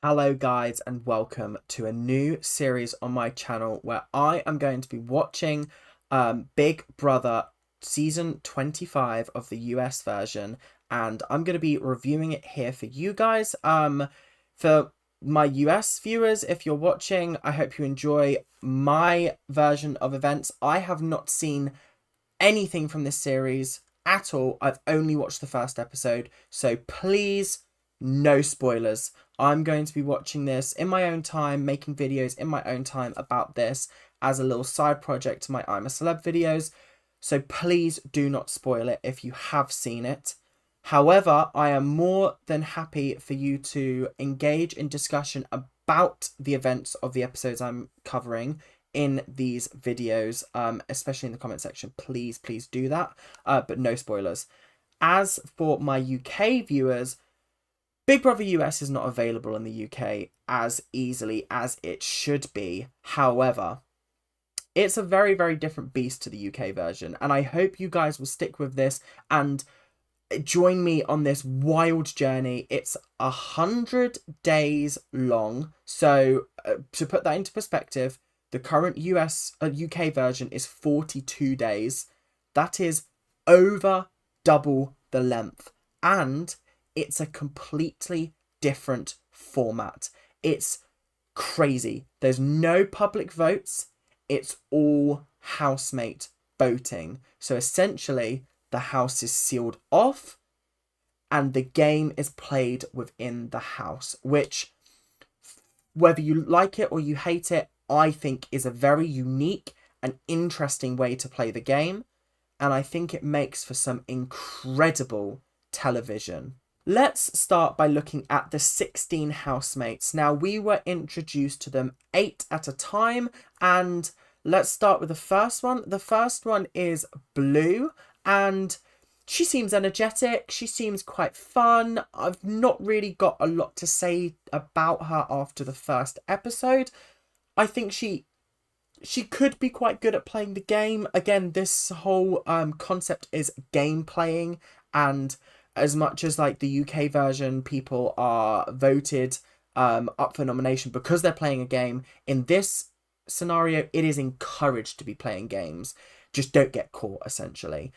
Hello guys and welcome to a new series on my channel where I am going to be watching Big Brother season 25 of the US version, and I'm going to be reviewing it here for you guys. For my US viewers, if you're watching, I hope you enjoy my version of events. I have not seen anything from this series at all. I've only watched the first episode, so please, no spoilers. I'm going to be watching this in my own time, making videos in my own time about this as a little side project to my I'm a Celeb videos. So please do not spoil it if you have seen it. However, I am more than happy for you to engage in discussion about the events of the episodes I'm covering in these videos, especially in the comment section. Please do that, but no spoilers. As for my UK viewers, Big Brother US is not available in the UK as easily as it should be. However, it's a very different beast to the UK version, and I hope you guys will stick with this and join me on this wild journey. It's 100 days long, so to put that into perspective, the current UK version is 42 days. That is over double the length, and it's a completely different format. It's crazy. There's no public votes. It's all housemate voting. So essentially, the house is sealed off and the game is played within the house, which, whether you like it or you hate it, I think is a very unique and interesting way to play the game. And I think it makes for some incredible television. Let's start by looking at the 16 housemates. Now, we were introduced to them 8 at a time, and let's start with the first one. The first one is Blue, and she seems energetic. She seems quite fun. I've not really got a lot to say about her after the first episode. I think she could be quite good at playing the game. Again, this whole concept is game playing, and as much as like the UK version, people are voted up for nomination because they're playing a game, in this scenario it is encouraged to be playing games. Just don't get caught, essentially.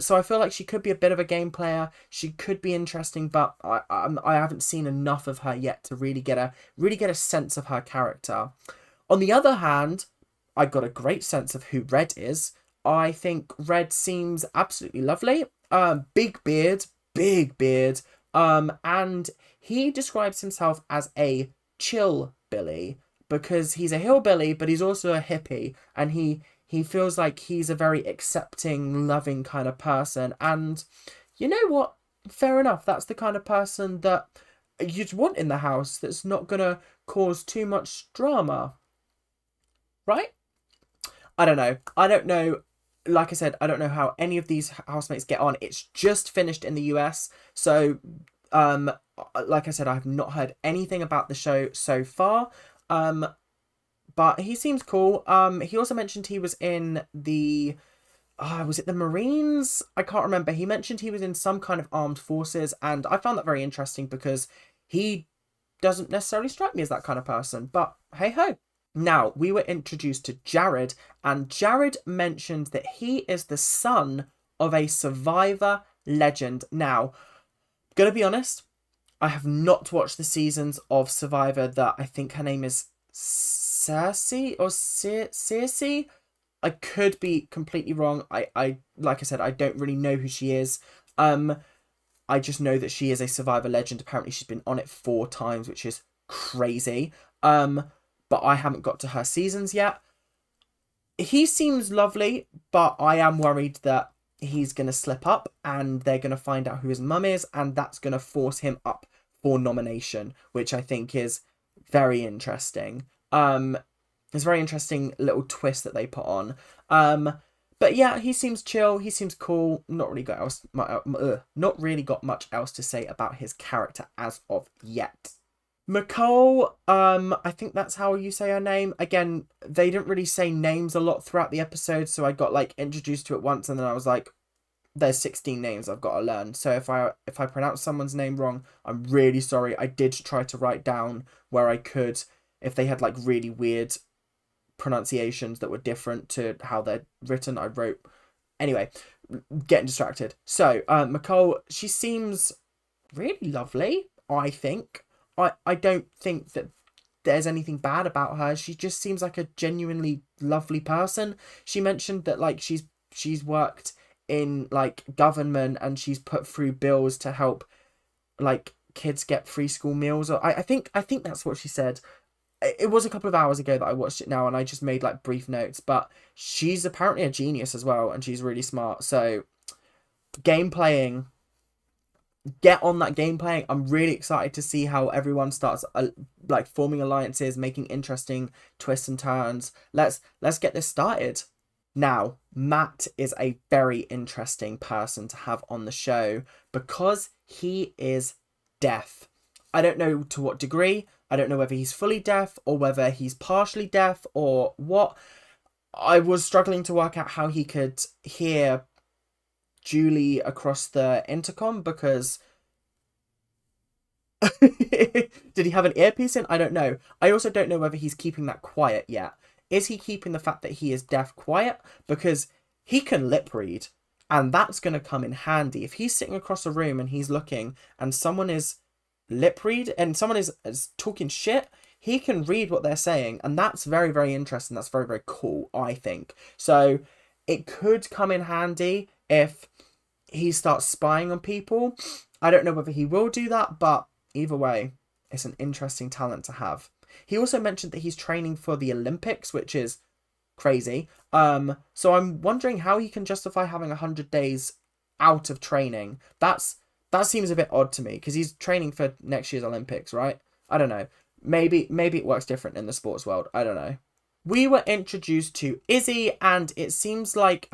So I feel like she could be a bit of a game player. She could be interesting, but I haven't seen enough of her yet to really get a sense of her character. On the other hand, I got a great sense of who Red is. I think Red seems absolutely lovely. Big beard, and he describes himself as a chill Billy because he's a hillbilly, but he's also a hippie, and he feels like he's a very accepting, loving kind of person. And you know what? Fair enough. That's the kind of person that you'd want in the house that's not gonna cause too much drama, right? I don't know. Like I said, I don't know how any of these housemates get on. It's just finished in the US, so like I said, I have not heard anything about the show so far. But he seems cool. He also mentioned he was in the was it the Marines? I can't remember. He mentioned he was in some kind of armed forces, and I found that very interesting because he doesn't necessarily strike me as that kind of person. But hey ho. Now, we were introduced to Jared, and Jared mentioned that he is the son of a survivor legend. Now, gonna be honest, I have not watched the seasons of Survivor that I think her name is Cersei or Circe. I could be completely wrong. I like I said, I don't really know who she is. I just know that she is a Survivor legend. Apparently, she's been on it 4 times, which is crazy. But I haven't got to her seasons yet. He seems lovely, but I am worried that he's going to slip up and they're going to find out who his mum is, and that's going to force him up for nomination, which I think is very interesting. It's a very interesting little twist that they put on. But yeah, he seems chill. He seems cool. Not really got much else to say about his character as of yet. McCall, I think that's how you say her name. Again, they didn't really say names a lot throughout the episode, so I got like introduced to it once and then I was like, there's 16 names I've got to learn. So if I pronounce someone's name wrong, I'm really sorry. I did try to write down where I could if they had like really weird pronunciations that were different to how they're written. I wrote anyway, getting distracted. So Nicole, she seems really lovely, I think. I don't think that there's anything bad about her. She just seems like a genuinely lovely person. She mentioned that like she's worked in like government and she's put through bills to help like kids get free school meals. Or I think that's what she said. It was a couple of hours ago that I watched it now, and I just made like brief notes. But she's apparently a genius as well, and she's really smart. So game playing, get on that game playing. I'm really excited to see how everyone starts like forming alliances, making interesting twists and turns. Let's get this started. Now, Matt is a very interesting person to have on the show because he is deaf. I don't know to what degree. I don't know whether he's fully deaf or whether he's partially deaf or what. I was struggling to work out how he could hear Julie across the intercom because did he have an earpiece in? I don't know. I also don't know whether he's keeping that quiet yet. Is he keeping the fact that he is deaf quiet? Because he can lip read, and that's going to come in handy. If he's sitting across a room and he's looking and someone is lip read and someone is talking shit, he can read what they're saying, and that's very, very interesting. That's very, very cool, I think. So it could come in handy if he starts spying on people. I don't know whether he will do that, but either way, it's an interesting talent to have. He also mentioned that he's training for the Olympics, which is crazy. So I'm wondering how he can justify having 100 days out of training. That seems a bit odd to me because he's training for next year's Olympics, right? I don't know. Maybe it works different in the sports world. I don't know. We were introduced to Izzy, and it seems like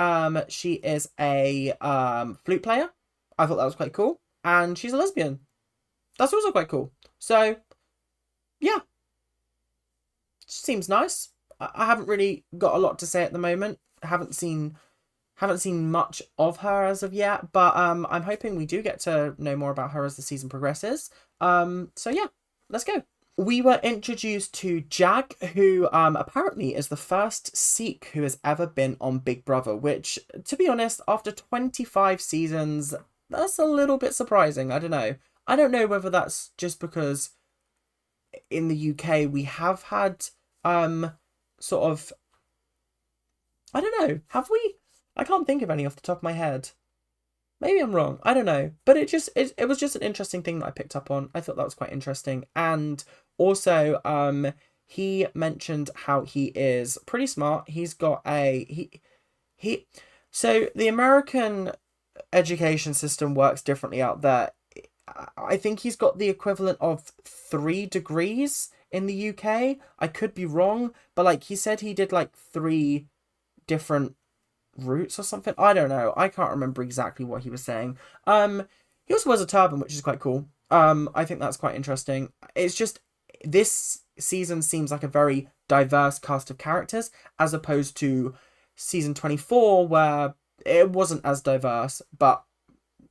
she is a flute player. I thought that was quite cool, and she's a lesbian. That's also quite cool. So yeah, seems nice. I haven't really got a lot to say at the moment. Haven't seen much of her as of yet, but I'm hoping we do get to know more about her as the season progresses. So yeah, let's go. We were introduced to Jag, who apparently is the first Sikh who has ever been on Big Brother, which, to be honest, after 25 seasons, that's a little bit surprising. I don't know. I don't know whether that's just because in the UK we have had sort of, I don't know, have we? I can't think of any off the top of my head. Maybe I'm wrong. I don't know. But it was just an interesting thing that I picked up on. I thought that was quite interesting. And also, he mentioned how he is pretty smart. He's got so the American education system works differently out there. I think he's got the equivalent of 3 degrees in the UK. I could be wrong, but like he said he did like 3 different routes or something. I don't know. I can't remember exactly what he was saying. He also wears a turban, which is quite cool. I think that's quite interesting. It's just this season seems like a very diverse cast of characters as opposed to season 24 where it wasn't as diverse, but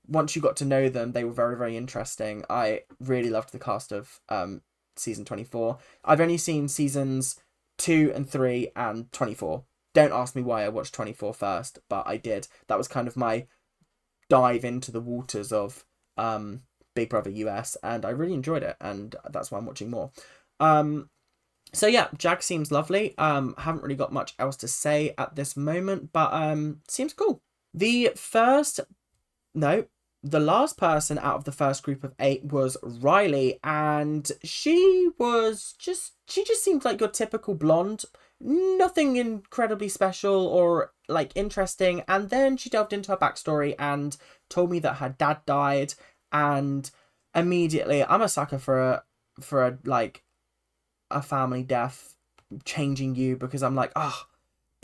once you got to know them, they were very, very interesting. I really loved the cast of season 24. I've only seen seasons 2 and 3 and 24. Don't ask me why I watched 24 first, but I did. That was kind of my dive into the waters of Big Brother US, and I really enjoyed it, and that's why I'm watching more. So yeah, Jag seems lovely. Haven't really got much else to say at this moment, but seems cool. The last person out of the first group of 8 was Riley, and she just seemed like your typical blonde. Nothing incredibly special or like interesting. And then she delved into her backstory and told me that her dad died, and immediately I'm a sucker for a family death changing you, because I'm like, oh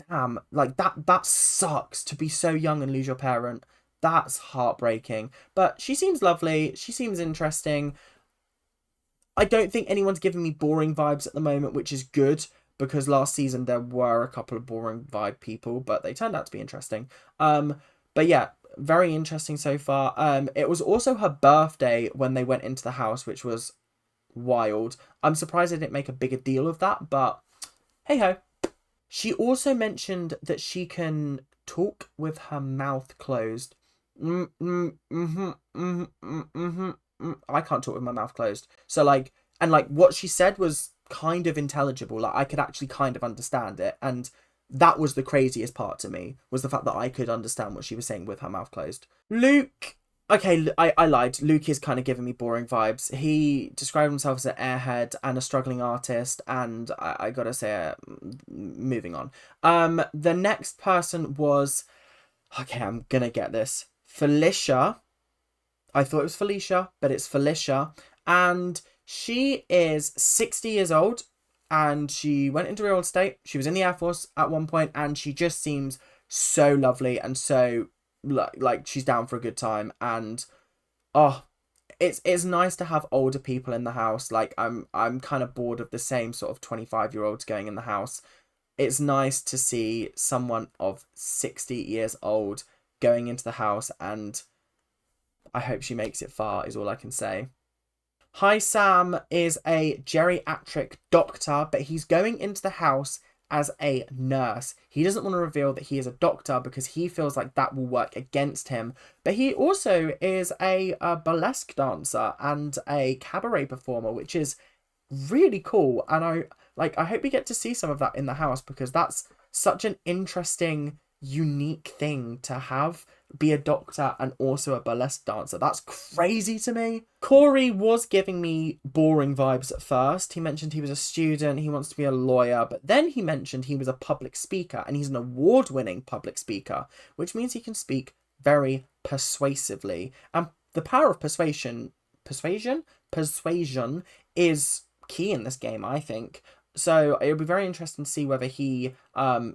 damn, like that sucks to be so young and lose your parent. That's heartbreaking. But she seems lovely. She seems interesting. I don't think anyone's giving me boring vibes at the moment, which is good, because last season there were a couple of boring vibe people, but they turned out to be interesting. But yeah, very interesting so far. It was also her birthday when they went into the house, which was wild. I'm surprised they didn't make a bigger deal of that, but hey ho. She also mentioned that she can talk with her mouth closed. I can't talk with my mouth closed. So like, and like what she said was kind of intelligible. Like I could actually kind of understand it, and that was the craziest part to me, was the fact that I could understand what she was saying with her mouth closed. Luke. Okay, I lied. Luke is kind of giving me boring vibes. He described himself as an airhead and a struggling artist, and I gotta say, moving on. The next person was, okay, I'm gonna get this. Felicia. I thought it was Felicia, but it's Felicia. And she is 60 years old, and she went into real estate. She was in the Air Force at one point, and she just seems so lovely and so like she's down for a good time. And oh, it's nice to have older people in the house. Like I'm kind of bored of the same sort of 25-year-olds going in the house. It's nice to see someone of 60 years old going into the house, and I hope she makes it far, is all I can say. Hi Sam is a geriatric doctor, but he's going into the house as a nurse. He doesn't want to reveal that he is a doctor because he feels like that will work against him. But he also is a burlesque dancer and a cabaret performer, which is really cool. And I hope we get to see some of that in the house, because that's such an interesting, unique thing to have, be a doctor and also a burlesque dancer. That's crazy to me. Corey was giving me boring vibes at first. He mentioned he was a student, he wants to be a lawyer, but then he mentioned he was a public speaker, and he's an award-winning public speaker, which means he can speak very persuasively. And the power of persuasion is key in this game, I think. So it'll be very interesting to see whether he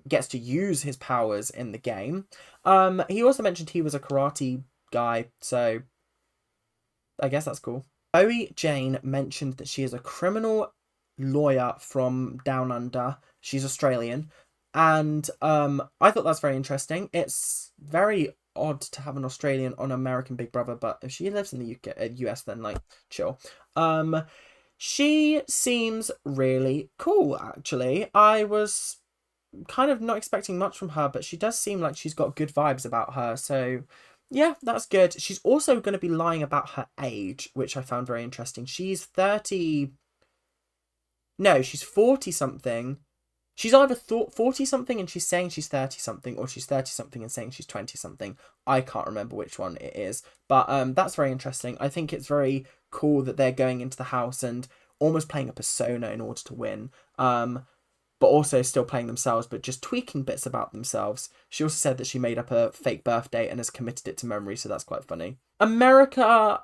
gets to use his powers in the game. He also mentioned he was a karate guy, so I guess that's cool. Chloe Jane mentioned that she is a criminal lawyer from Down Under. She's Australian. And I thought that's very interesting. It's very odd to have an Australian on American Big Brother, but if she lives in the US, then like chill. She seems really cool, actually. I was kind of not expecting much from her, but she does seem like she's got good vibes about her. So, yeah, that's good. She's also going to be lying about her age, which I found very interesting. She's 30... No, she's 40-something. She's either 40-something and she's saying she's 30-something, or she's 30-something and saying she's 20-something. I can't remember which one it is. But that's very interesting. I think it's very cool that they're going into the house and almost playing a persona in order to win. But also still playing themselves, but just tweaking bits about themselves. She also said that she made up a fake birthday and has committed it to memory, so that's quite funny. America,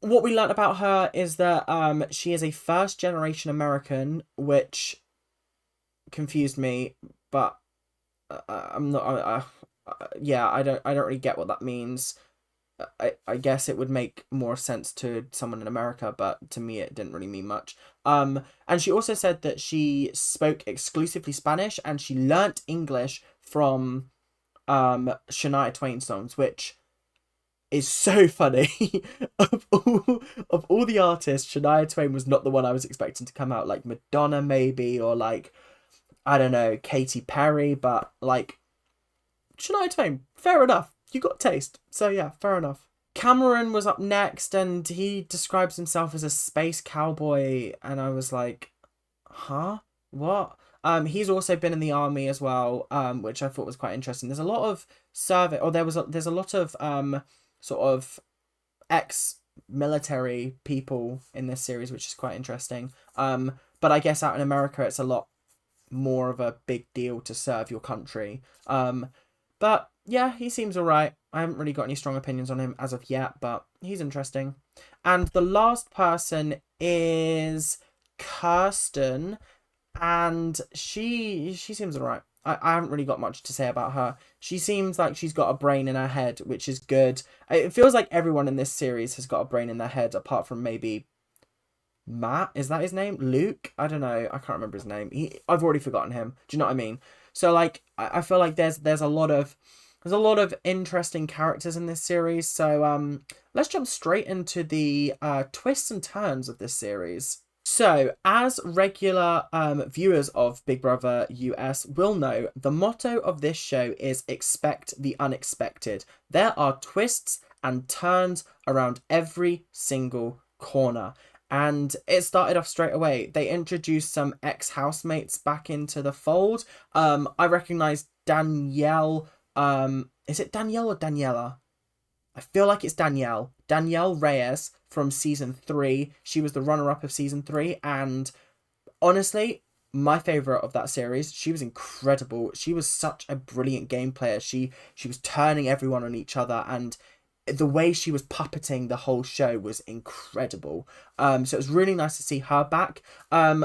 what we learnt about her is that she is a first-generation American, which confused me, but I'm not... yeah, I don't really get what that means. I guess it would make more sense to someone in America, but to me it didn't really mean much. And she also said that she spoke exclusively Spanish and she learnt English from Shania Twain songs, which is so funny. of all the artists, Shania Twain was not the one I was expecting to come out. Like Madonna maybe, or like, I don't know, Katy Perry, but like Shania Twain, fair enough. You got taste. So yeah, fair enough. Cameron was up next, and he describes himself as a space cowboy, and I was like, huh? What? He's also been in the army as well, which I thought was quite interesting. There's a lot of there's a lot of sort of ex-military people in this series, which is quite interesting. But I guess out in America, it's a lot more of a big deal to serve your country. But yeah, he seems alright. I haven't really got any strong opinions on him as of yet, but he's interesting. And the last person is Kirsten, and she seems alright. I haven't really got much to say about her. She seems like she's got a brain in her head, which is good. It feels like everyone in this series has got a brain in their head, apart from maybe Matt. Is that his name? Luke? I don't know. I can't remember his name. I've already forgotten him. Do you know what I mean? So like, I feel like there's a lot of There's a lot of interesting characters in this series, so let's jump straight into the twists and turns of this series. So, as regular viewers of Big Brother US will know, the motto of this show is expect the unexpected. There are twists and turns around every single corner. And it started off straight away. They introduced some ex-housemates back into the fold. I recognized Danielle. Is it Danielle or Daniela? I feel like it's Danielle. Danielle Reyes from season 3. She was the runner-up of season 3, and honestly, my favorite of that series. She was incredible. She was such a brilliant game player. She was turning everyone on each other, and the way she was puppeting the whole show was incredible. So it was really nice to see her back.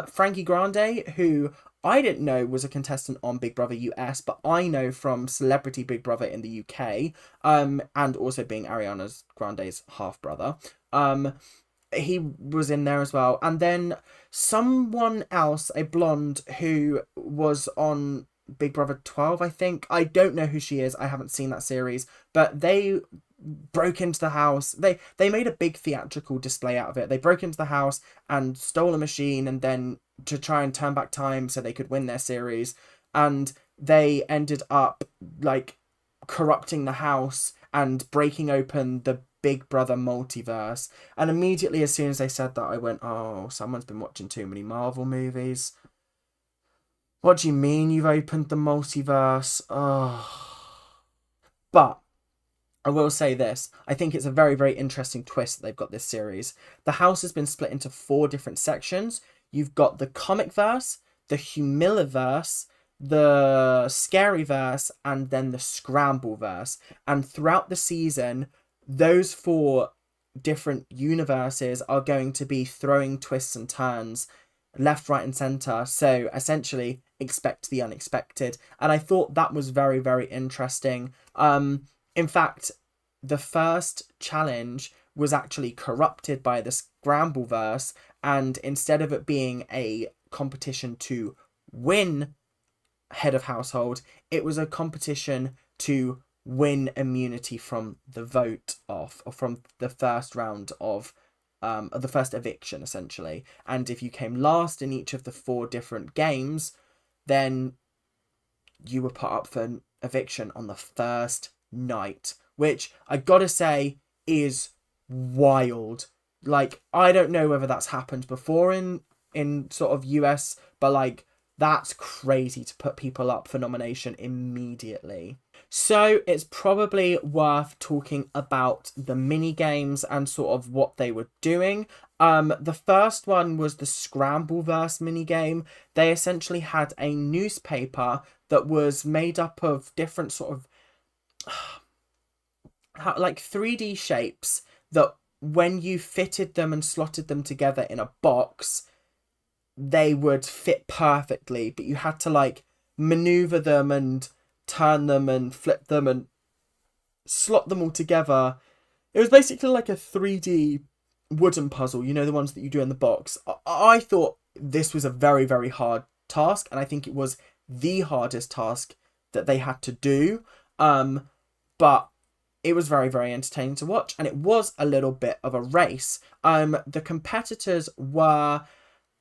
Frankie Grande, who I didn't know was a contestant on Big Brother US, but I know from Celebrity Big Brother in the UK, and also being Ariana Grande's half brother. He was in there as well. And then someone else, a blonde, who was on Big Brother 12, I think. I don't know who she is. I haven't seen that series. But they broke into the house. They made a big theatrical display out of it. They broke into the house and stole a machine, and then to try and turn back time so they could win their series. And they ended up like corrupting the house and breaking open the Big Brother multiverse. And immediately as soon as they said that, I went, oh, someone's been watching too many Marvel movies. What do you mean you've opened the multiverse? Oh. But I will say this. I think it's a very, very interesting twist that they've got this series. The house has been split into 4 different sections. You've got the comic verse, the humiliverse, the scary verse, and then the scramble verse. And throughout the season, those 4 different universes are going to be throwing twists and turns left, right, and center. So essentially, expect the unexpected. And I thought that was very, very interesting. In fact, the first challenge was actually corrupted by the Scrambleverse, and instead of it being a competition to win head of household, it was a competition to win immunity from the vote off, or from the first round of the first eviction, essentially. And if you came last in each of the 4 different games, then you were put up for eviction on the first night, which I gotta say is wild. Like, I don't know whether that's happened before in sort of US, but like, that's crazy to put people up for nomination immediately. So it's probably worth talking about the mini games and sort of what they were doing. The first one was the Scrambleverse mini game. They essentially had a newspaper that was made up of different sort of like 3D shapes that when you fitted them and slotted them together in a box, they would fit perfectly, but you had to like maneuver them and turn them and flip them and slot them all together. It was basically like a 3D wooden puzzle, you know, the ones that you do in the box. I thought this was a very, very hard task, and I think it was the hardest task that they had to do. But it was very, very entertaining to watch, and it was a little bit of a race. The competitors were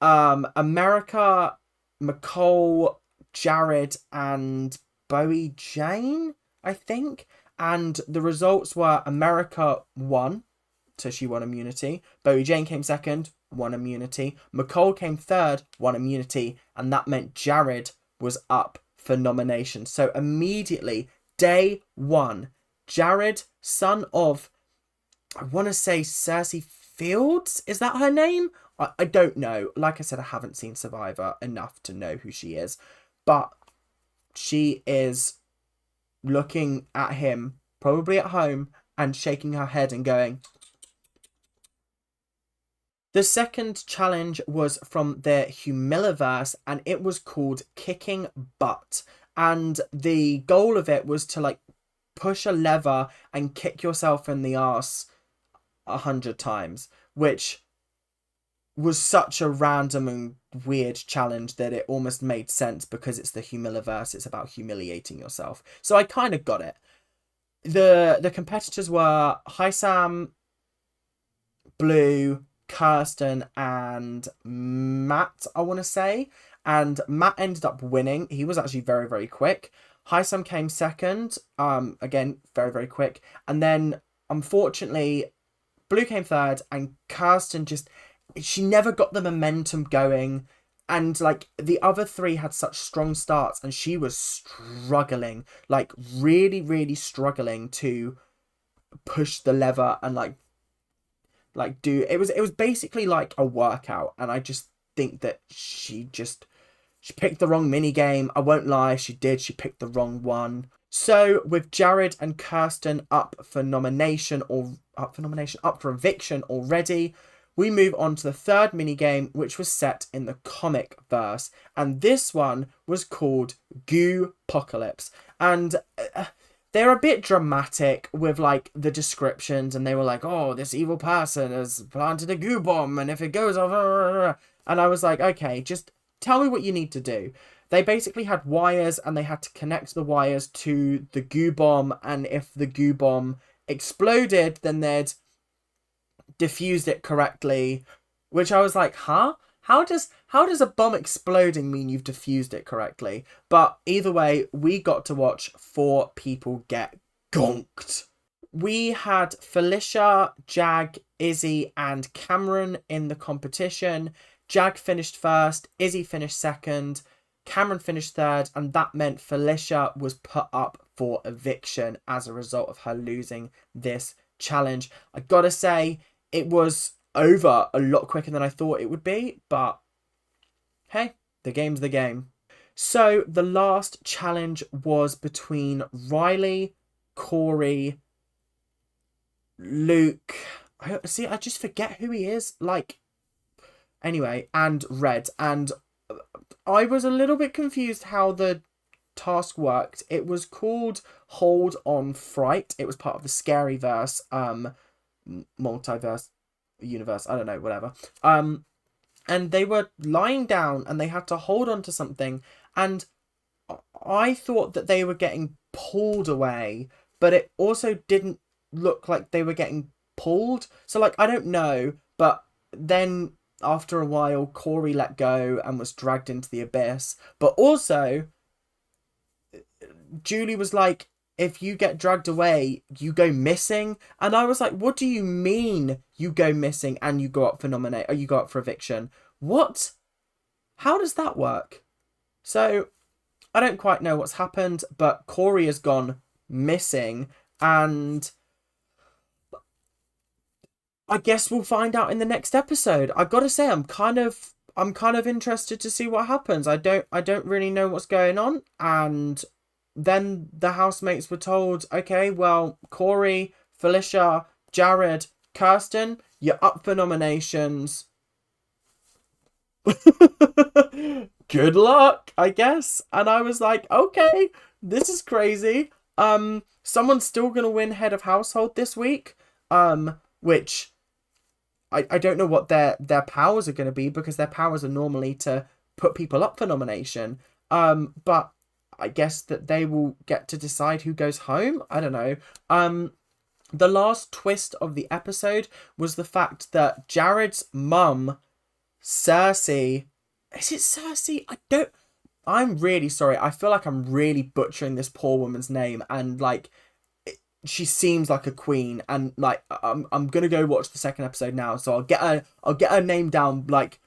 America, Nicole, Jared, and Bowie Jane, I think. And the results were America won, so she won immunity. Bowie Jane came second, won immunity. Nicole came third, won immunity. And that meant Jared was up for nomination. So immediately, day 1, Jared, son of, I want to say Cersei Fields? Is that her name? I don't know. Like I said, I haven't seen Survivor enough to know who she is. But she is looking at him, probably at home, and shaking her head and going. The second challenge was from the Humiliverse, and it was called Kicking Butt. And the goal of it was to like push a lever and kick yourself in the ass 100 times, which was such a random and weird challenge that it almost made sense because it's the Humiliverse. It's about humiliating yourself. So I kind of got it. the competitors were Sam, Blue, Kirsten, and Matt, I want to say. And Matt ended up winning. He was actually very, very quick. Sam came second. Again, very, very quick. And then, unfortunately, Blue came third, and Kirsten just, she never got the momentum going. And like the other three had such strong starts, and she was struggling, like really, really struggling to push the lever and like do it was basically like a workout. And I just think that she picked the wrong mini game. I won't lie, she picked the wrong one. So with Jared and Kirsten up for eviction already, we move on to the third mini game, which was set in the comic verse, and this one was called Goo Apocalypse. And they're a bit dramatic with like the descriptions, and they were like, oh, this evil person has planted a goo bomb, and if it goes off, and I was like, okay, just tell me what you need to do. They basically had wires, and they had to connect the wires to the goo bomb, and if the goo bomb exploded, then they'd diffused it correctly, which I was like, huh? How does a bomb exploding mean you've diffused it correctly? But either way, we got to watch 4 people get gonked. We had Felicia, Jag, Izzy, and Cameron in the competition. Jag finished first, Izzy finished second, Cameron finished third, and that meant Felicia was put up for eviction as a result of her losing this challenge. I gotta say, it was over a lot quicker than I thought it would be, but hey, the game's the game. So the last challenge was between Riley, Corey, Luke. I just forget who he is. Like, anyway, and Red. And I was a little bit confused how the task worked. It was called Hold on Fright. It was part of the Scaryverse multiverse universe, I don't know, whatever. And they were lying down, and they had to hold on to something, and I thought that they were getting pulled away, but it also didn't look like they were getting pulled. So like, I don't know, but then after a while Corey let go and was dragged into the abyss. But also Julie was like, if you get dragged away, you go missing. And I was like, what do you mean you go missing and you go up for you go up for eviction? What? How does that work? So I don't quite know what's happened, but Corey has gone missing, and I guess we'll find out in the next episode. I gotta say, I'm kind of interested to see what happens. I don't really know what's going on. And then the housemates were told, okay, well, Corey, Felicia, Jared, Kirsten, you're up for nominations. Good luck, I guess. And I was like, okay, this is crazy. Someone's still gonna win head of household this week. Which I don't know what their powers are gonna be, because their powers are normally to put people up for nomination. But I guess that they will get to decide who goes home. I don't know. The last twist of the episode was the fact that Jared's mum, Cersei, is it Cersei? I'm really sorry. I feel like I'm really butchering this poor woman's name, and like, she seems like a queen, and like, I'm gonna go watch the second episode now, so I'll get her name down like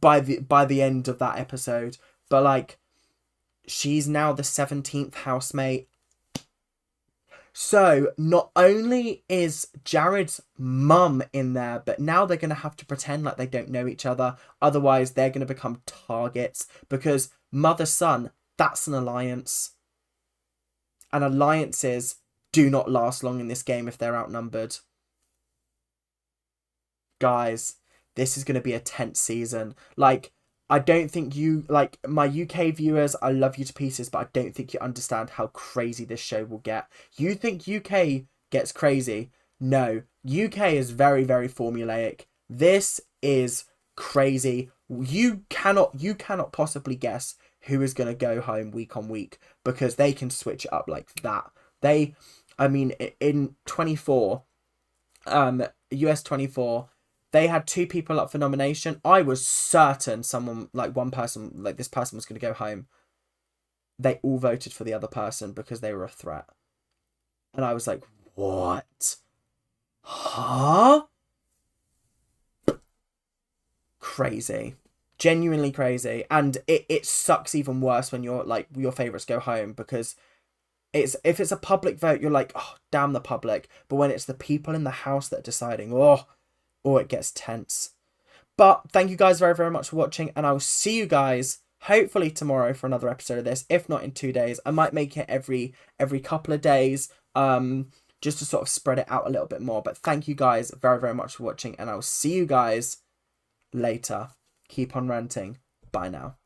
by the end of that episode. But like, she's now the 17th housemate. So not only is Jared's mum in there, but now they're going to have to pretend like they don't know each other. Otherwise, they're going to become targets, because mother-son, that's an alliance. And alliances do not last long in this game if they're outnumbered. Guys, this is going to be a tense season. Like, I don't think like, my UK viewers, I love you to pieces, but I don't think you understand how crazy this show will get. You think UK gets crazy? No, UK is very, very formulaic. This is crazy. You cannot possibly guess who is going to go home week on week, because they can switch it up like that. I mean, in 24, US 24, they had 2 people up for nomination. I was certain someone, like one person, like this person was going to go home. They all voted for the other person because they were a threat. And I was like, what? Huh? Crazy. Genuinely crazy. And it sucks even worse when your favourites go home, because if it's a public vote, you're like, oh, damn the public. But when it's the people in the house that are deciding, it gets tense. But thank you guys very, very much for watching, and I will see you guys hopefully tomorrow for another episode of this. If not in 2 days, I might make it every couple of days, just to sort of spread it out a little bit more. But thank you guys very, very much for watching, and I will see you guys later. Keep on ranting. Bye now.